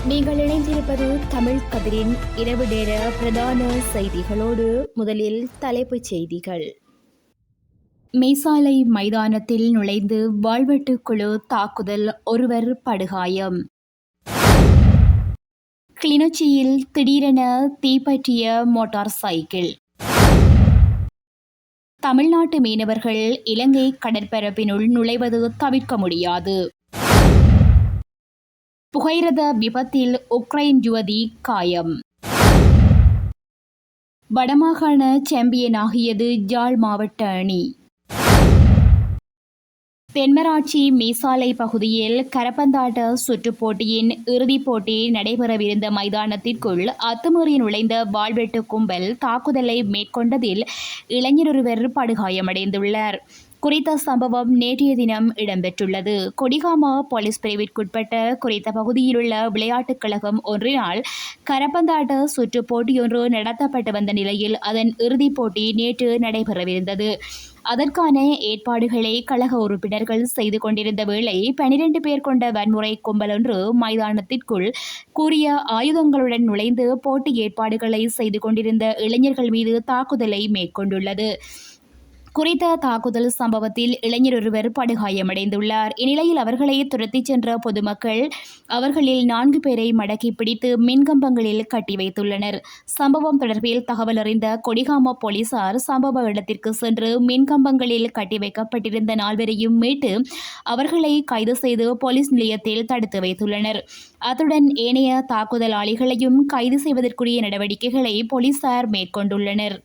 நீங்கள் இணைந்திருப்பது தமிழ் கதிரின் இரவு நேர பிரதான செய்திகளோடு. முதலில் தலைப்புச் செய்திகள். மேசாலை மைதானத்தில் நுழைந்து வாழ்வெட்டு குழு தாக்குதல், ஒருவர் படுகாயம். கிளிநொச்சியில் திடீரென தீப்பற்றிய மோட்டார் சைக்கிள். தமிழ்நாட்டு மீனவர்கள் இலங்கை கடற்பரப்பினுள் நுழைவது தவிர்க்க முடியாது. புகையிரத விபத்தில் உக்ரைன் யுவதி காயம். வடமாகாண சாம்பியனாகியது யாழ் மாவட்ட அணி. தென்மராட்சி மேசாலை பகுதியில் கரப்பந்தாட்ட சுற்றுப் போட்டியின் இறுதிப் போட்டி நடைபெறவிருந்த மைதானத்திற்குள் அத்துமீறி நுழைந்த வாள்வெட்டு கும்பல் தாக்குதலை மேற்கொண்டதில் இளைஞரொருவர் படுகாயமடைந்துள்ளார். குறித்த சம்பவம் நேற்றைய தினம் இடம்பெற்றுள்ளது. கொடிகாமா போலீஸ் பிரிவிற்குட்பட்ட குறித்த பகுதியிலுள்ள விளையாட்டுக் கழகம் ஒன்றினால் கரப்பந்தாட்ட சுற்றுப் போட்டியொன்று நடத்தப்பட்டு வந்த நிலையில் அதன் இறுதிப் போட்டி நேற்று நடைபெறவிருந்தது. அதற்கான ஏற்பாடுகளை கழக உறுப்பினர்கள் செய்து கொண்டிருந்த வேளை 12 பேர் கொண்ட வன்முறை கும்பல் ஒன்று மைதானத்திற்குள் கூறிய ஆயுதங்களுடன் நுழைந்து போட்டி ஏற்பாடுகளை செய்து கொண்டிருந்த இளைஞர்கள் மீது தாக்குதலை மேற்கொண்டுள்ளது. குறித்த தாக்குதல் சம்பவத்தில் இளைஞர் ஒருவர் படுகாயமடைந்துள்ளார். இந்நிலையில் அவர்களை துரத்திச் சென்ற பொதுமக்கள் அவர்களில் 4 பேரை மடக்கி பிடித்து மின்கம்பங்களில் கட்டி வைத்துள்ளனர். சம்பவம் தொடர்பில் தகவல் அறிந்த கொடிகாமா போலீசார் சம்பவ இடத்திற்கு சென்று மின்கம்பங்களில் கட்டி வைக்கப்பட்டிருந்த 4 மீட்டு அவர்களை கைது செய்து போலீஸ் நிலையத்தில் தடுத்து வைத்துள்ளனர். அத்துடன் ஏனைய தாக்குதலாளிகளையும் கைது செய்வதற்குரிய நடவடிக்கைகளை போலீசார் மேற்கொண்டுள்ளனர்.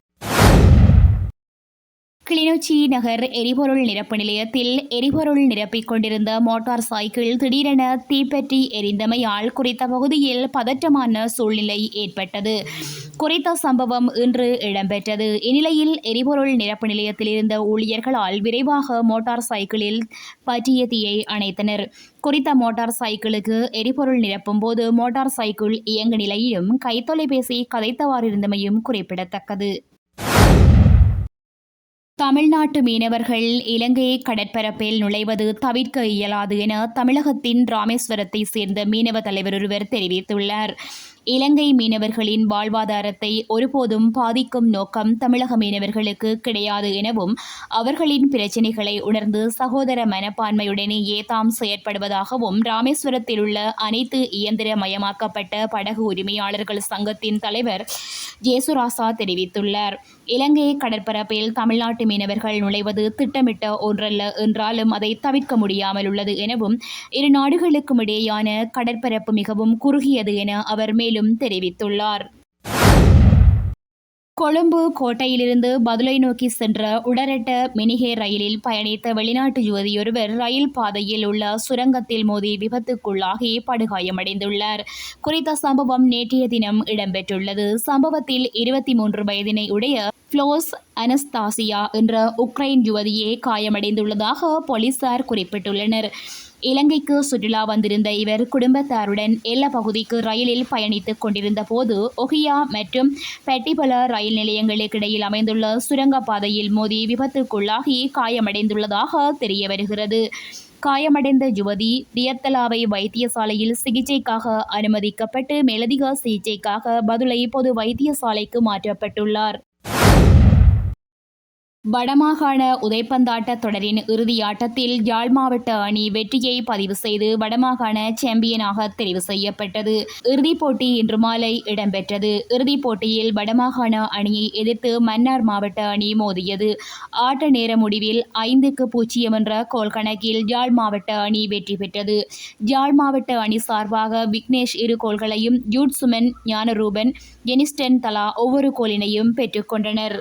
கிளிநொச்சி நகர் எரிபொருள் நிரப்பு நிலையத்தில் எரிபொருள் நிரப்பிக் கொண்டிருந்த மோட்டார் சைக்கிள் திடீரென தீப்பற்றி எரிந்தமையால் குறித்த பகுதியில் பதற்றமான சூழ்நிலை ஏற்பட்டது. குறித்த சம்பவம் இன்று இடம்பெற்றது. இந்நிலையில் எரிபொருள் நிரப்பு நிலையத்தில் இருந்த ஊழியர்களால் விரைவாக மோட்டார் சைக்கிளில் பற்றிய தீயை அணைத்தனர். குறித்த மோட்டார் சைக்கிளுக்கு எரிபொருள் நிரப்பும் போது மோட்டார் சைக்கிள் இயங்கு நிலையிலும் கைத்தொலைபேசி கதைத்தவாறு இருந்தமையும் குறிப்பிடத்தக்கது. தமிழ்நாட்டு மீனவர்கள் இலங்கை கடற்பரப்பில் நுழைவது தவிர்க்க இயலாது என தமிழகத்தின் ராமேஸ்வரத்தை சேர்ந்த மீனவ தலைவர் ஒருவர் தெரிவித்துள்ளார். இலங்கை மீனவர்களின் வாழ்வாதாரத்தை ஒருபோதும் பாதிக்கும் நோக்கம் தமிழக மீனவர்களுக்கு கிடையாது எனவும் அவர்களின் பிரச்சினைகளை உணர்ந்து சகோதர மனப்பான்மையுடனேயே தாம் செயற்படுவதாகவும் ராமேஸ்வரத்தில் உள்ள அனைத்து இயந்திரமயமாக்கப்பட்ட படகு உரிமையாளர்கள் சங்கத்தின் தலைவர் ஜேசுராசா தெரிவித்துள்ளார். இலங்கை கடற்பரப்பில் தமிழ்நாட்டு மீனவர்கள் நுழைவது திட்டமிட்ட ஒன்றல்ல என்றாலும் அதை தவிர்க்க முடியாமல் உள்ளது எனவும் இரு நாடுகளுக்கும் இடையேயான கடற்பரப்பு மிகவும் குறுகியது என அவர் மேலும் தெரிவித்துள்ளார். கொழும்பு கோட்டையிலிருந்து பதுளை நோக்கி சென்ற உடரட்ட மினிகே ரயிலில் பயணித்த வெளிநாட்டு யுவதியொருவர் ரயில் பாதையில் உள்ள சுரங்கத்தில் மோதி விபத்துக்குள்ளாகி படுகாயமடைந்துள்ளார். குறித்த சம்பவம் நேற்றைய தினம் இடம்பெற்றுள்ளது. சம்பவத்தில் 23 வயதினை உடைய ஃப்ளோஸ் அனஸ்தாசியா என்ற உக்ரைன் யுவதியே காயமடைந்துள்ளதாக போலீசார் குறிப்பிட்டுள்ளனர். இலங்கைக்கு சுற்றுலா வந்திருந்த இவர் குடும்பத்தாருடன் எல்ல பகுதிக்கு ரயிலில் பயணித்துக் கொண்டிருந்த போது ஒஹியா மற்றும் பெட்டிபல ரயில் நிலையங்களுக்கு இடையில் அமைந்துள்ள சுரங்கப்பாதையில் மோதி விபத்துக்குள்ளாகி காயமடைந்துள்ளதாக தெரிய வருகிறது. காயமடைந்த யுவதி தியத்தலாவை வைத்தியசாலையில் சிகிச்சைக்காக அனுமதிக்கப்பட்டு மேலதிக சிகிச்சைக்காக பதுளை பொது வைத்தியசாலைக்கு மாற்றப்பட்டுள்ளார். வடமாகாண உதைப்பந்தாட்ட தொடரின் இறுதி ஆட்டத்தில் யாழ் மாவட்ட அணி வெற்றியை பதிவு செய்து வடமாகாண சாம்பியனாக தெரிவு செய்யப்பட்டது. இறுதிப் போட்டி இன்று மாலை இடம்பெற்றது. இறுதிப் போட்டியில் வடமாகாண அணியை எதிர்த்து மன்னார் மாவட்ட அணி மோதியது. ஆட்ட நேர முடிவில் 5-0 என்ற கோல் கணக்கில் யாழ் மாவட்ட அணி வெற்றி பெற்றது. யாழ் மாவட்ட அணி சார்பாக விக்னேஷ் 2 கோல்களையும் யூட்சுமன், ஞானரூபன், எனிஸ்டன் தலா ஒவ்வொரு கோலினையும் பெற்றுக் கொண்டனர்.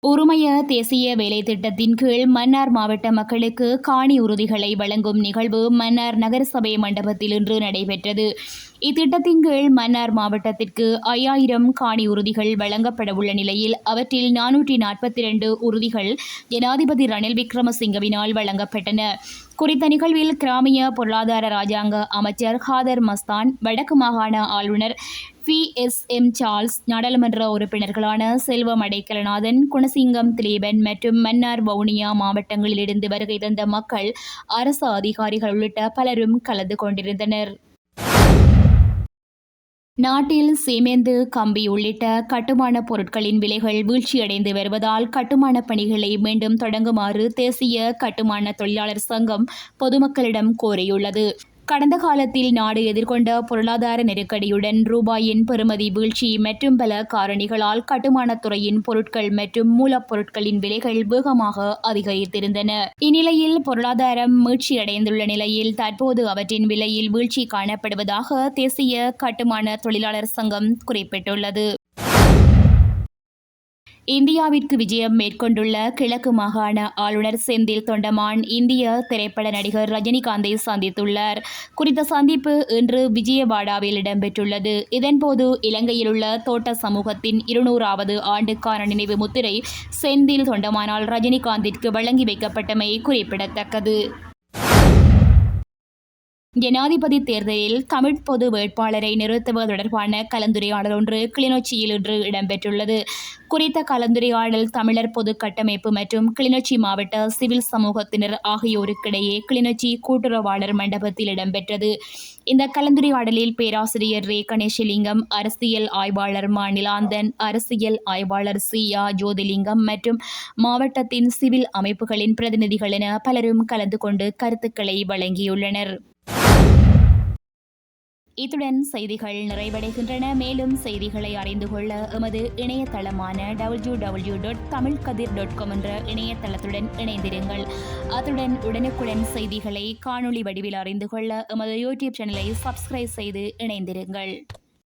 உறுமய தேசிய வேலை திட்டத்தின் கீழ் மன்னார் மாவட்ட மக்களுக்கு காணி உறுதிகளை வழங்கும் நிகழ்வு மன்னார் நகரசபை மண்டபத்தில் இன்று நடைபெற்றது. இத்திட்டத்தின் கீழ் மன்னார் மாவட்டத்திற்கு 5000 காணி உறுதிகள் வழங்கப்படவுள்ள நிலையில் அவற்றில் 442 உறுதிகள் ஜனாதிபதி ரணில் விக்ரமசிங்கவினால் வழங்கப்பட்டன. குறித்த நிகழ்வில் கிராமிய பொருளாதார இராஜாங்க அமைச்சர் ஹாதர் மஸ்தான், வடக்கு மாகாண ஆளுநர் PSM சார்ல்ஸ், நாடாளுமன்ற உறுப்பினர்களான செல்வம் அடைக்கலநாதன், குணசிங்கம் திலீபன் மற்றும் மன்னார் வவுனியா மாவட்டங்களிலிருந்து வருகை தந்த மக்கள், அரசு அதிகாரிகள் உள்ளிட்ட பலரும் கலந்து கொண்டிருந்தனர். நாட்டில் சீமெந்து, கம்பி உள்ளிட்ட கட்டுமான பொருட்களின் விலைகள் வீழ்ச்சியடைந்து வருவதால் கட்டுமான பணிகளை மீண்டும் தொடங்குமாறு தேசிய கட்டுமான தொழிலாளர் சங்கம் பொதுமக்களிடம் கோரியுள்ளது. கடந்த காலத்தில் நாடு எதிர்கொண்ட பொருளாதார நெருக்கடியுடன் ரூபாயின் பெறுமதி வீழ்ச்சி மற்றும் பல காரணிகளால் கட்டுமானத் துறையின் பொருட்கள் மற்றும் மூலப்பொருட்களின் விலைகள் வேகமாக அதிகரித்திருந்தன. இந்நிலையில் பொருளாதாரம் மீட்சியடைந்துள்ள நிலையில் தற்போது அவற்றின் விலையில் வீழ்ச்சி காணப்படுவதாக தேசிய கட்டுமான தொழிலாளர் சங்கம் குறிப்பிட்டுள்ளது. இந்தியாவிற்கு விஜயம் மேற்கொண்டுள்ள கிழக்கு மாகாண ஆளுநர் செந்தில் தொண்டமான் இந்திய திரைப்பட நடிகர் ரஜினிகாந்தை சந்தித்துள்ளார். குறித்த சந்திப்பு இன்று விஜயவாடாவில் இடம்பெற்றுள்ளது. இதன்போது இலங்கையில் உள்ள தோட்ட சமூகத்தின் 200வது ஆண்டுக்கான நினைவு முத்திரை செந்தில் தொண்டமானால் ரஜினிகாந்திற்கு வழங்கி வைக்கப்பட்டமை குறிப்பிடத்தக்கது. ஜனாதிபதி தேர்தலில் தமிழ் பொது வேட்பாளரை நிறுத்துவது தொடர்பான கலந்துரையாடல் ஒன்று கிளிநொச்சியில் இன்று இடம்பெற்றுள்ளது. குறித்த கலந்துரையாடல் தமிழர் பொது கட்டமைப்பு மற்றும் கிளிநொச்சி மாவட்ட சிவில் சமூகத்தினர் ஆகியோருக்கிடையே கிளிநொச்சி கூட்டுறவாளர் மண்டபத்தில் இடம்பெற்றது. இந்த கலந்துரையாடலில் பேராசிரியர் ரே கணேசலிங்கம், அரசியல் ஆய்வாளர் நிலாந்தன், அரசியல் ஆய்வாளர் சியா ஜோதிலிங்கம் மற்றும் மாவட்டத்தின் சிவில் அமைப்புகளின் பிரதிநிதிகள் என பலரும் கலந்து கொண்டு கருத்துக்களை வழங்கியுள்ளனர். இத்துடன் செய்திகள் நிறைவடைகின்றன. மேலும் செய்திகளை அறிந்து கொள்ள எமது இணையதளமான www.tamilkadir.com என்ற இணையதளத்துடன் இணைந்திருங்கள். அத்துடன் உடனுக்குடன் செய்திகளை காணொளி வடிவில் அறிந்து கொள்ள எமது யூடியூப் சேனலை சப்ஸ்கிரைப் செய்து இணைந்திருங்கள்.